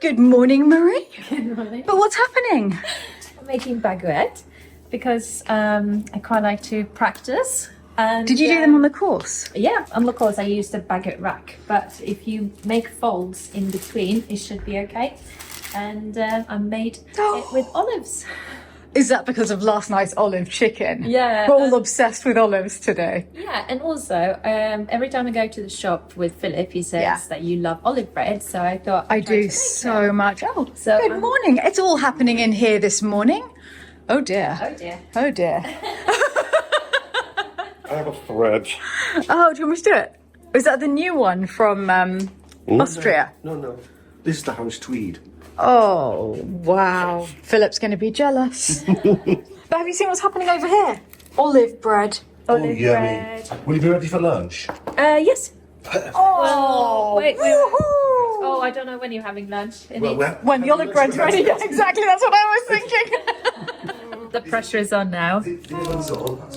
Good morning, Marie. Good morning. But what's happening? I'm making baguette because I quite like to practice. And, Did you do them on the course? Yeah, on the course I used a baguette rack, but if you make folds in between, it should be okay. And I made it with olives. Is that because of last night's olive chicken? Yeah. We're all obsessed with olives today. Yeah, and also every time I go to the shop with Philip, he says that you love olive bread, so I thought I do so much. Oh, So good morning. It's all happening in here this morning. Oh dear. Oh dear. Oh dear. I have a thread. Oh, do you want me to do it? Is that the new one from Austria? No. This is the house tweed. Oh, wow. Philip's going to be jealous. But have you seen what's happening over here? Olive bread. Olive yummy. bread. Will you be ready for lunch? Yes. Oh, Wait. woohoo. Oh, I don't know when you're having lunch. When the olive bread's ready. Yeah, exactly, that's what I was thinking. The pressure is on now.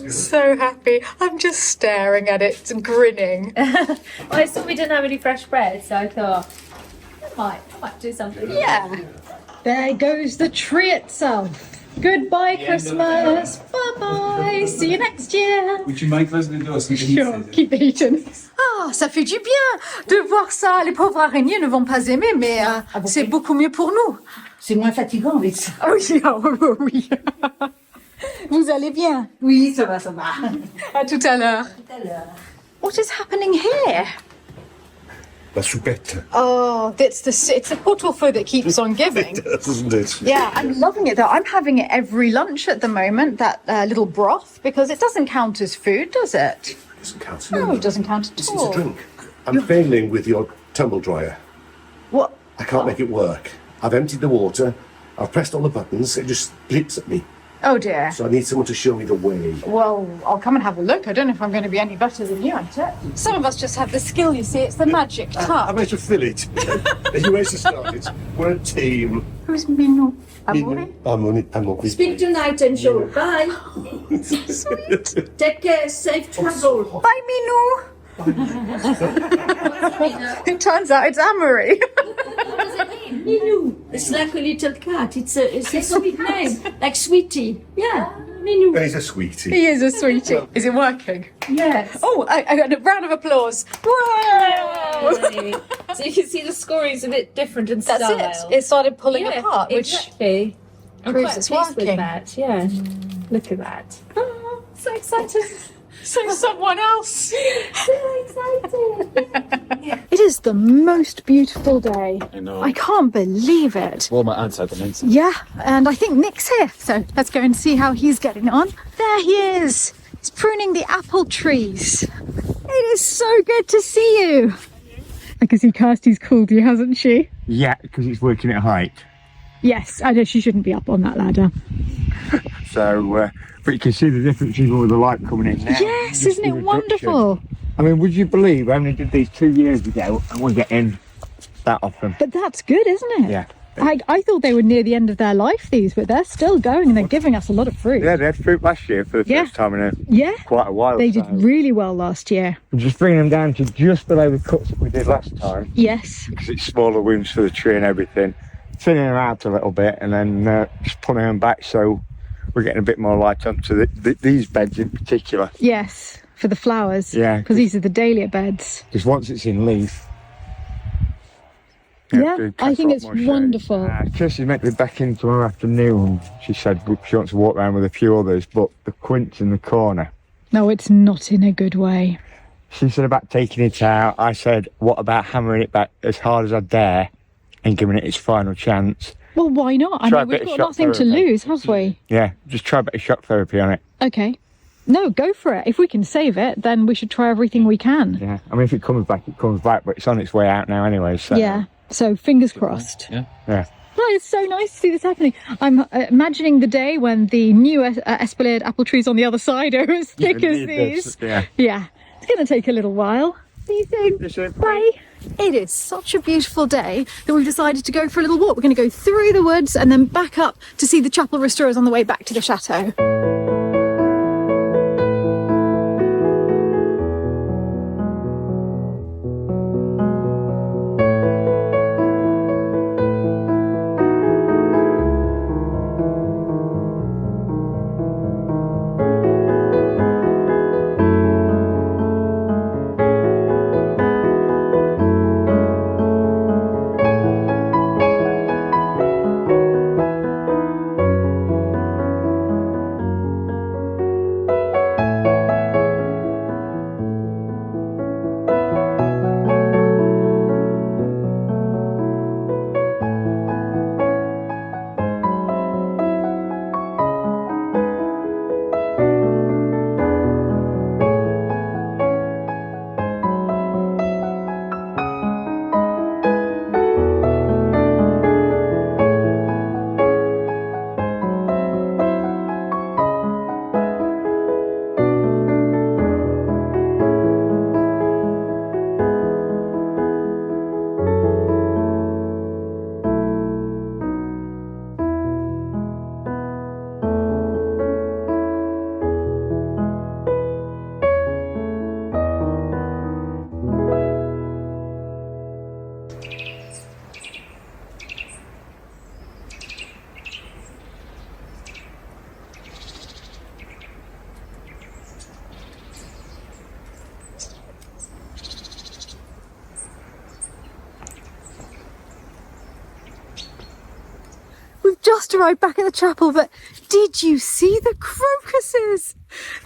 So happy. I'm just staring at it and grinning. Well, I saw we didn't have any fresh bread, so I thought I might do something. Yeah. There goes the tree itself. Goodbye, Christmas. Bye-bye. See you next year. Would you mind closing the door so we can Sure, keep eating. Ah, ça fait du bien de voir ça. Les pauvres araignées ne vont pas aimer, mais c'est beaucoup mieux pour nous. C'est moins fatigant avec ça. Ah oui, oui. Vous allez bien? Oui, ça va, ça va. À tout à l'heure. What is happening here? La soupette. Oh, it's the pot-au-feu that keeps on giving. Doesn't it? Yeah, I'm loving it though. I'm having it every lunch at the moment, that little broth, because it doesn't count as food, does it? It doesn't count. No, it doesn't count at It's all. a drink. I'm failing with your tumble dryer. What? I can't make it work. I've emptied the water. I've pressed all the buttons. It just splits at me. Oh dear. So I need someone to show me the way. Well, I'll come and have a look. I don't know if I'm going to be any better than you at it. Some of us just have the skill, you see. It's the magic I'm touch. going to fill it. You ways to start it. We're a team. Who's Minou? Amore? Amore. Speak tonight and show. Bye. Sweet. Take care. Safe travel. Bye, Minou. It turns out it's Amory. What does it mean? Minou. It's like a little cat. It's a sweet name. Like Sweetie. Yeah. Minou. He's a sweetie. He is a sweetie. Is it working? Yes. Oh, I got a round of applause. Whoa! So you can see the scoring is a bit different in That's style. it. It started pulling apart, which exactly. I'm proves quite it's pleased working. with that. Yeah. Look at that. Oh, so excited. so someone else. So excited. It is the most beautiful day. I know. I can't believe it. Well, my aunt's had the mince. Yeah, and I think Nick's here, so let's go and see how he's getting on. There he is. He's pruning the apple trees. It is so good to see you. I can see Kirsty's called you, hasn't she? Yeah, because it's working at height. Yes, I know she shouldn't be up on that ladder. So, but you can see the difference even with the light coming in now. Yes, Just isn't it the reduction. wonderful? I mean, would you believe I only did these 2 years ago and we're getting that often? But that's good, isn't it? Yeah. I thought they were near the end of their life, these, but they're still going and they're giving us a lot of fruit. Yeah, they had fruit last year for the Yeah. first time in Yeah, quite a while. they so did really well last year. I'm just bringing them down to just below the cuts that we did last time Yes. because it's smaller wounds for the tree and everything. Thinning them out a little bit and then just putting them back so we're getting a bit more light onto these beds in particular. Yes, for the flowers. Yeah. Because these are the dahlia beds. Because once it's in leaf, Yeah, I think it's wonderful. Kirsty's meant to be back in tomorrow afternoon. She said she wants to walk around with a few others, but the quince in the corner. No, it's not in a good way. She said about taking it out. I said, what about hammering it back as hard as I dare and giving it its final chance? Well, why not? I Try mean, a bit we've of got shock nothing to therapy. lose, have we? Yeah, just try a bit of shock therapy on it. Okay. No, go for it. If we can save it, then we should try everything we can. Yeah, I mean, if it comes back, it comes back, but it's on its way out now anyway, so... Yeah, so fingers crossed. Yeah. Yeah. Well, it's so nice to see this happening. I'm imagining the day when the new Espalade apple trees on the other side are as thick as these. Yeah. Yeah, it's going to take a little while. See you soon. See you soon. Bye. It is such a beautiful day that we've decided to go for a little walk. We're going to go through the woods and then back up to see the chapel restorers on the way back to the chateau. just arrived back at the chapel, but did you see the crocuses?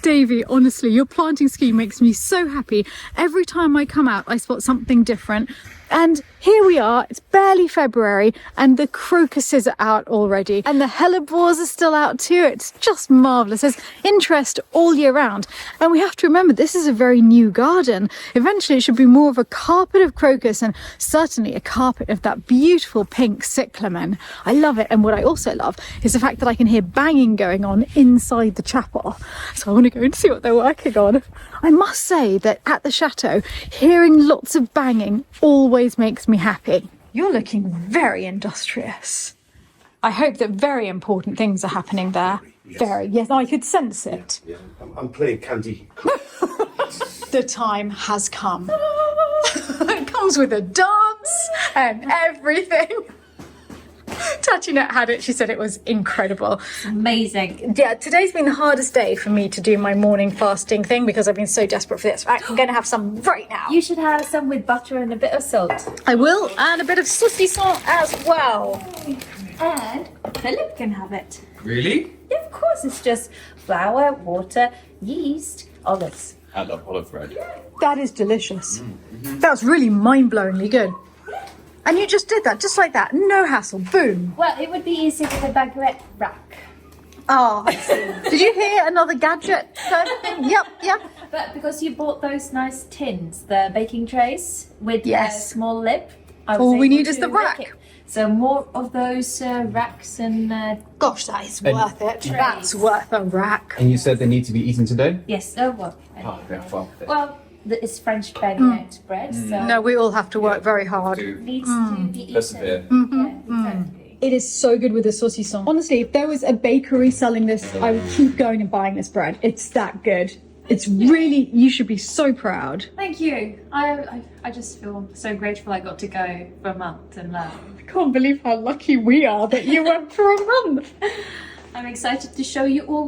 Davey, honestly, your planting scheme makes me so happy. Every time I come out, I spot something different. And here we are, it's barely February and the crocuses are out already and the hellebores are still out too. It's just marvellous. There's interest all year round. And we have to remember this is a very new garden. Eventually it should be more of a carpet of crocus and certainly a carpet of that beautiful pink cyclamen. I love it. And what I also love is the fact that I can hear banging going on inside the chapel. So I want to go and see what they're working on. I must say that at the chateau, hearing lots of banging always makes me happy. You're looking very industrious. I hope that very important things are happening there. Yes. Very, yes, I could sense it. Yeah, I'm playing Candy. The time has come. It comes with a dance and everything. Tatinette had it. She said it was incredible. Amazing. Yeah, today's been the hardest day for me to do my morning fasting thing because I've been so desperate for this. Right, I'm going to have some right now. You should have some with butter and a bit of salt. I will, and a bit of saucisson as well. And Philip can have it. Really? Yeah, of course. It's just flour, water, yeast, olives. I love olive bread. That is delicious. That's really mind-blowingly good. And you just did that, just like that. No hassle. Boom. Well, it would be easy with a baguette rack. Oh, I see. Did you hear another gadget kind of thing? Yep. But because you bought those nice tins, the baking trays with a small lip, I was All we able need is to the rack. make it. So more of those racks and Gosh, that is worth it. That's worth a rack. And you said they need to be eaten today? yes, oh well. Oh, yeah, Well, it's French baguette bread, so No, we all have to work very hard. it needs to be eaten. Persevere. Yeah, exactly. It is so good with the saucisson. Honestly, if there was a bakery selling this, I would keep going and buying this bread. It's that good. It's really, you should be so proud. Thank you. I just feel so grateful I got to go for a month and learn. I can't believe how lucky we are that you went for a month. I'm excited to show you all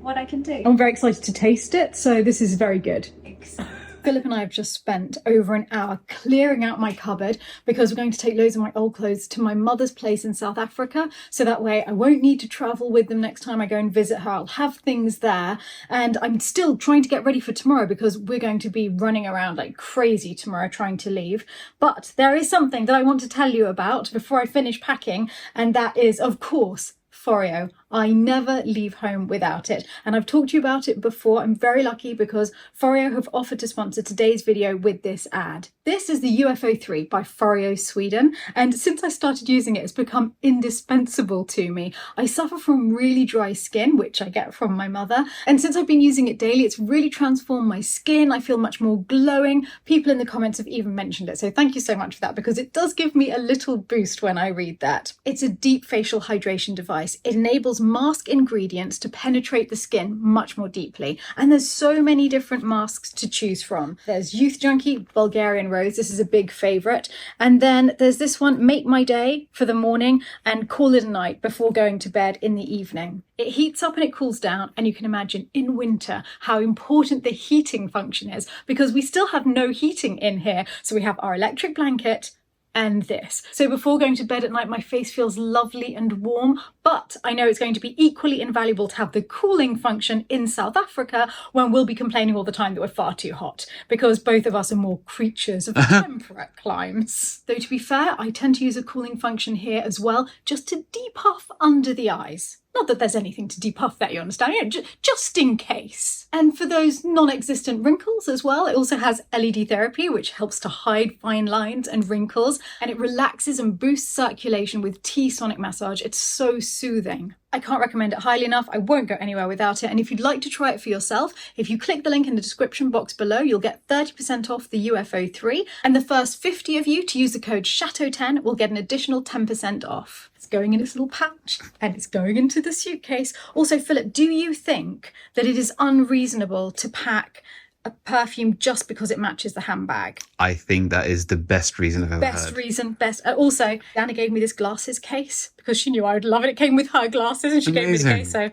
what I can do. I'm very excited to taste it, so this is very good. Thanks. Philip and I have just spent over an hour clearing out my cupboard because we're going to take loads of my old clothes to my mother's place in South Africa. So that way I won't need to travel with them next time I go and visit her. I'll have things there. And I'm still trying to get ready for tomorrow because we're going to be running around like crazy tomorrow trying to leave. But there is something that I want to tell you about before I finish packing. And that is, of course, Forio. I never leave home without it. And I've talked to you about it before. I'm very lucky because Forio have offered to sponsor today's video with this ad. This is the UFO 3 by Forio Sweden. And since I started using it, it's become indispensable to me. I suffer from really dry skin, which I get from my mother. And since I've been using it daily, it's really transformed my skin. I feel much more glowing. People in the comments have even mentioned it. So thank you so much for that because it does give me a little boost when I read that. It's a deep facial hydration device. It enables mask ingredients to penetrate the skin much more deeply. And there's so many different masks to choose from. There's Youth Junkie, Bulgarian Rose. This is a big favourite. And then there's this one, Make My Day for the morning and Call It a Night before going to bed in the evening. It heats up and it cools down, and you can imagine in winter how important the heating function is because we still have no heating in here. So we have our electric blanket and this. So before going to bed at night, my face feels lovely and warm, but I know it's going to be equally invaluable to have the cooling function in South Africa when we'll be complaining all the time that we're far too hot because both of us are more creatures of temperate climes. Though to be fair, I tend to use a cooling function here as well, just to depuff under the eyes. Not that there's anything to depuff that, you understand, you know, just in case. And for those non-existent wrinkles as well, it also has LED therapy, which helps to hide fine lines and wrinkles, and it relaxes and boosts circulation with T-sonic massage. It's so soothing. I can't recommend it highly enough. I won't go anywhere without it. And if you'd like to try it for yourself, if you click the link in the description box below, you'll get 30% off the UFO 3. And the first 50 of you to use the code Chateau10 will get an additional 10% off. It's going in its little pouch and it's going into the suitcase. Also, Philip, do you think that it is unreasonable to pack a perfume just because it matches the handbag? I think that is the best reason I've ever heard. Best. Also, Anna gave me this glasses case because she knew I would love it. It came with her glasses and she gave me the case. So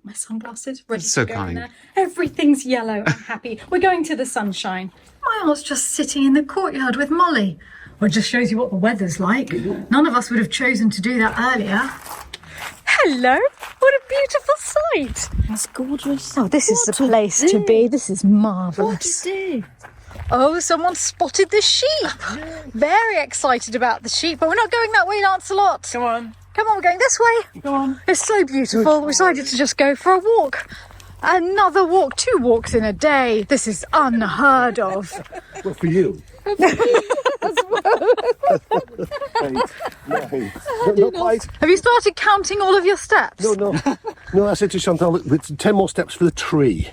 my sunglasses ready to go in there. Everything's yellow. I'm happy. We're going to the sunshine. Miles just sitting in the courtyard with Molly. Well, it just shows you what the weather's like. None of us would have chosen to do that earlier. Hello. What a beautiful sight. That's gorgeous. Oh, this is the place to be. This is marvellous. Oh, someone spotted the sheep. Very excited about the sheep, but we're not going that way, Lancelot. Come on. Come on, we're going this way. Come on. It's so beautiful. We decided to just go for a walk. Another walk, 2 walks in a day. This is unheard of. Well, for you. Not quite. Have you started counting all of your steps? No, I said to Chantal, with 10 more steps for the tree.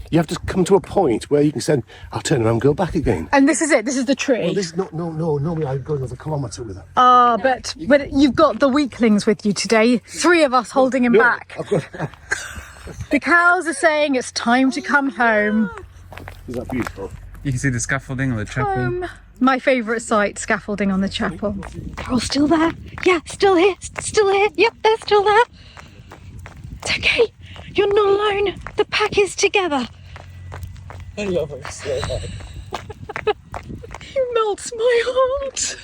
You have to come to a point where you can say, I'll turn around and go back again. And this is it. This is the tree. Well, this is not, no, normally I'd go another kilometre with her. Ah, but you've got the weaklings with you today. 3 of us holding him back. I've got... The cows are saying it's time to come home. Is that beautiful? You can see the scaffolding on the chapel. My favourite sight, scaffolding on the chapel. They're all still there. Yeah, still here. Still here. Yep, they're still there. It's okay. You're not alone. The pack is together. I love her so much. He melts my heart.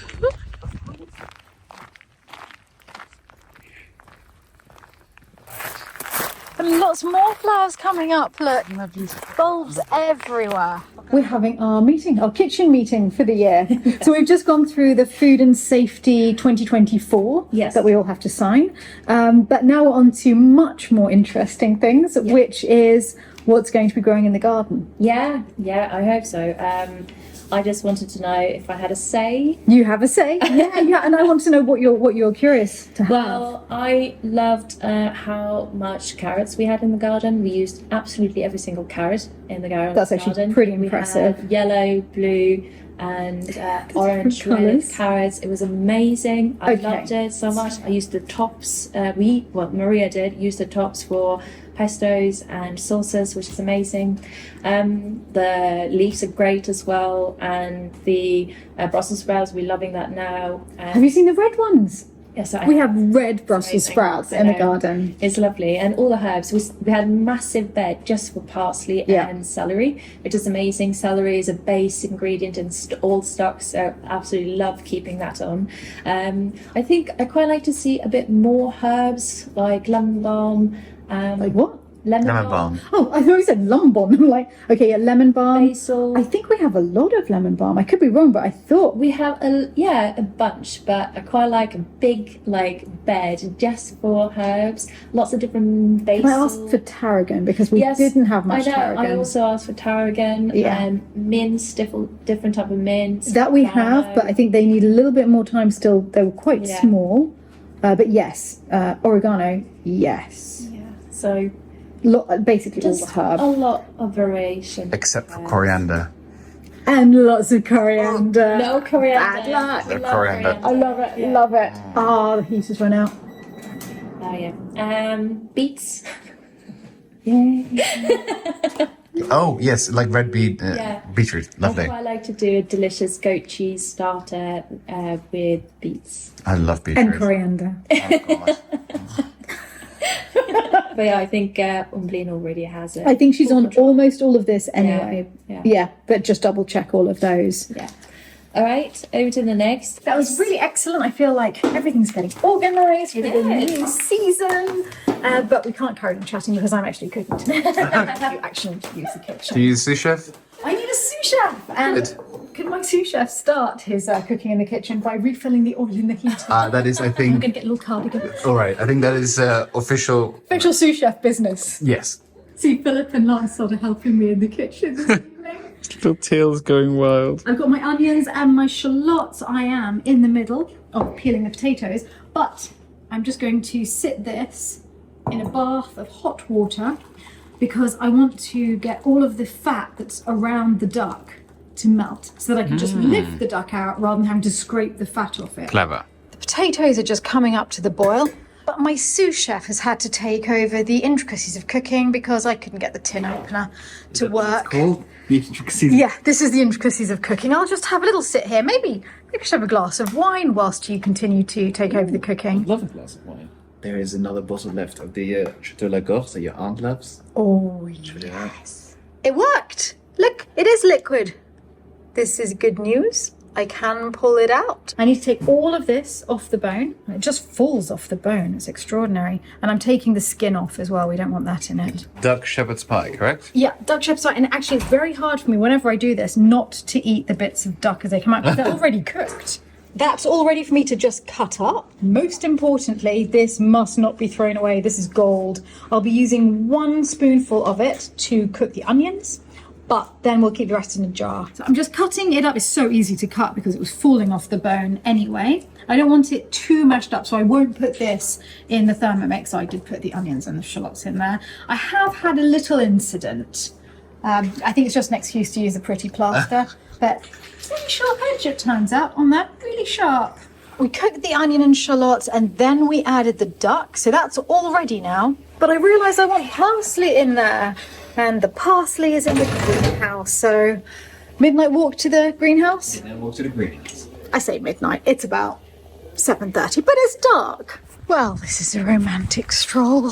And lots more flowers coming up. Look, bulbs everywhere. We're having our meeting, our kitchen meeting for the year. So we've just gone through the Food and Safety 2024 that we all have to sign. But now we're on to much more interesting things, which is what's going to be growing in the garden. Yeah, I hope so. I just wanted to know if I had a say. You have a say, yeah, and I want to know what you're curious to have. Well, I loved how much carrots we had in the garden. We used absolutely every single carrot in the garden. That's actually pretty impressive. We had yellow, blue, and orange red carrots. It was amazing. I loved it so much. I used the tops. Maria did use the tops for pestos and sauces, which is amazing. The leaves are great as well, and the Brussels sprouts, we're loving that now. Have you seen the red ones? Yes, we have red Brussels sprouts in the garden. It's lovely, and all the herbs. We had a massive bed just for parsley and celery, which is amazing. Celery is a base ingredient in all stocks, so absolutely love keeping that on. I think I quite like to see a bit more herbs like lemon balm. Like what? Lemon balm. Oh, I thought you said lemon balm. I'm like, okay, yeah, lemon balm. Basil. I think we have a lot of lemon balm. I could be wrong, but I thought we have a bunch, but I quite like a big bed just for herbs. Lots of different basil. Can I ask for tarragon, because we didn't have much tarragon. I also asked for tarragon and mints, different type of mints. That we have, but I think they need a little bit more time still. They were quite small, but yes, oregano, yes. Yeah, so. Basically just all the herbs. A lot of variation. Except for coriander. And lots of coriander. No coriander. Bad luck. No coriander. I love it, love it. The heat has run out. Oh yeah. Beets. Oh yes, like red beetroot. Lovely. I quite like to do a delicious goat cheese starter with beets. I love beetroot. And coriander. But yeah, I think Umblin already has it. I think she's on almost all of this anyway. Yeah. But just double check all of those. Yeah. All right, over to the next. That was really excellent. I feel like everything's getting organised for the new season. But we can't carry on chatting because I'm actually cooking today. You actually use the kitchen. Do you use a sous chef? I need a sous chef. And could my sous chef start his cooking in the kitchen by refilling the oil in the heater? That is, I think. I'm going to get a little cardigan. All right, I think that is official. Official sous chef business. Yes. See, Philip and Lance sort of helping me in the kitchen this evening. Little tail's going wild. I've got my onions and my shallots. I am in the middle of peeling the potatoes, but I'm just going to sit this in a bath of hot water because I want to get all of the fat that's around the duck to melt so that I can just lift the duck out rather than having to scrape the fat off it. Clever. The potatoes are just coming up to the boil, but my sous chef has had to take over the intricacies of cooking because I couldn't get the tin opener to work. Cool. The intricacies. Yeah, this is the intricacies of cooking. I'll just have a little sit here. Maybe just have a glass of wine whilst you continue to take over the cooking. Love a glass of wine. There is another bottle left of the Chateau de Lalande that your aunt loves. Oh, yes. It worked. Look, it is liquid. This is good news. I can pull it out. I need to take all of this off the bone. It just falls off the bone. It's extraordinary. And I'm taking the skin off as well. We don't want that in it. Duck shepherd's pie, correct? Yeah, duck shepherd's pie. And actually, it's very hard for me whenever I do this not to eat the bits of duck as they come out because they're already cooked. That's all ready for me to just cut up. Most importantly, this must not be thrown away. This is gold. I'll be using 1 spoonful of it to cook the onions, but then we'll keep the rest in a jar. So I'm just cutting it up. It's so easy to cut because it was falling off the bone anyway. I don't want it too mashed up, so I won't put this in the Thermomix. I did put the onions and the shallots in there. I have had a little incident. I think it's just an excuse to use a pretty plaster, but it's really sharp edge it turns out on that, really sharp. We cooked the onion and shallots and then we added the duck, so that's all ready now. But I realised I want parsley in there, and the parsley is in the greenhouse, so midnight walk to the greenhouse? And then walk to the greenhouse. I say midnight, it's about 7:30, but it's dark. Well, this is a romantic stroll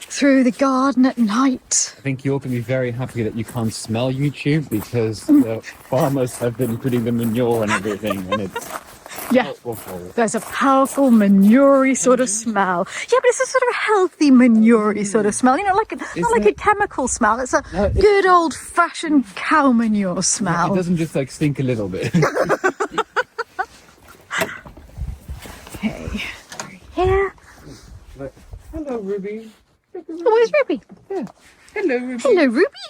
through the garden at night. I think you're going to be very happy that you can't smell YouTube because the farmers have been putting the manure and everything, and it's Yeah, awful. there's a powerful manure-y sort of smell. Yeah, but it's a sort of healthy manure-y sort of smell. You know, like not like a chemical smell. It's a good old-fashioned cow manure smell. It doesn't just like stink a little bit. Okay, here. Hello, Ruby. Oh, where's Ruby? Hello, Ruby. Hello, Ruby.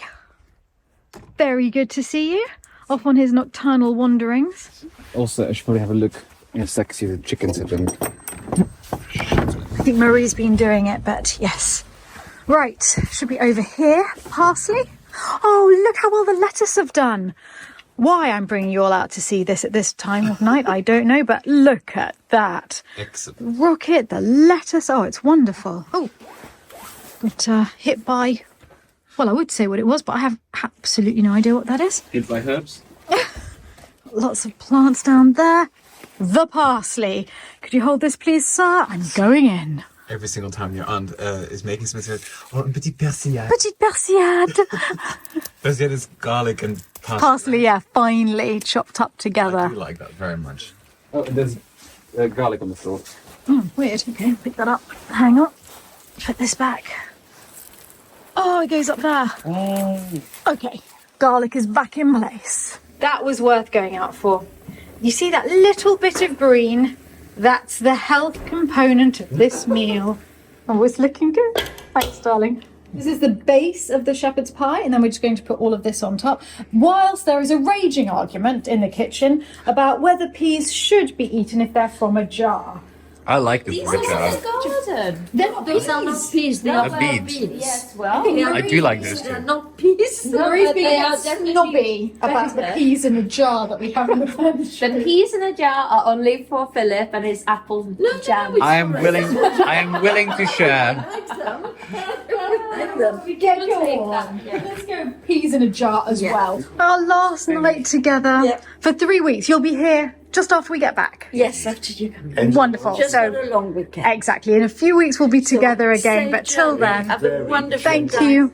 Very good to see you. Off on his nocturnal wanderings. Also, I should probably have a look in a sec, see the chickens have been. I think Marie's been doing it, but yes. Right, should be over here. Parsley. Oh, look how well the lettuce have done. Why I'm bringing you all out to see this at this time of night, I don't know, but look at that. Excellent. The rocket, the lettuce, oh, it's wonderful. Oh, got hit by, well, I would say what it was, but I have absolutely no idea what that is. Hit by herbs? Lots of plants down there. The parsley. Could you hold this, please, sir? I'm going in. Every single time your aunt is making something, she says, oh, un petit persillade. Petite persillade. Persillade is garlic and parsley. Parsley, yeah, finely chopped up I together. do like that very much. Oh, and there's garlic on the floor. Weird. Okay, pick that up. Hang on. Put this back. Oh, it goes up there. Okay, garlic is back in place. That was worth going out for. You see that little bit of green? That's the health component of this meal. Oh, it's looking good. Thanks, darling. This is the base of the shepherd's pie, and then we're just going to put all of this on top. Whilst there is a raging argument in the kitchen about whether peas should be eaten if they're from a jar. I like the jar. Garden. They're not Those are not peas, they are beans. beans. Yes, well, I do like those They're too. not peas. Marie's but they being are definitely snobby about the better. peas in a jar that we have in the fridge. the peas in a jar are only for Philip and his apple jam. it's I am willing to share. We get take going. that, yeah. Let's go peas in a jar as well. Our last night together for 3 weeks. You'll be here just after we get back. Yes, after you come. Wonderful. Just So for a long weekend. exactly. In a few weeks we'll be together again. Safe But till journey. then, Have a wonderful thank time. you.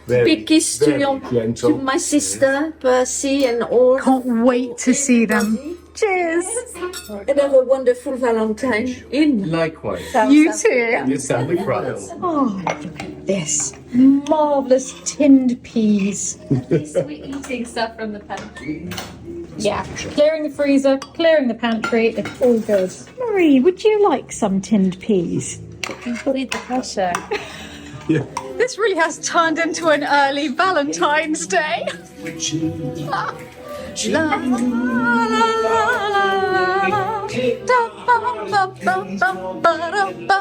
Big kiss to my sister, Percy, and all. Can't wait to see them. Cheers. And have a wonderful Valentine in Likewise. You too. You sound like Brian. Oh, look at this. Marvellous tinned peas. We're eating stuff from the pantry. Yeah, clearing the freezer, clearing the pantry, it's all good. Marie, would you like some tinned peas? Complete the pressure. This really has turned into an early Valentine's Day. La, la, la, la, la. Da, ba, ba, ba, ba, ba, da, ba.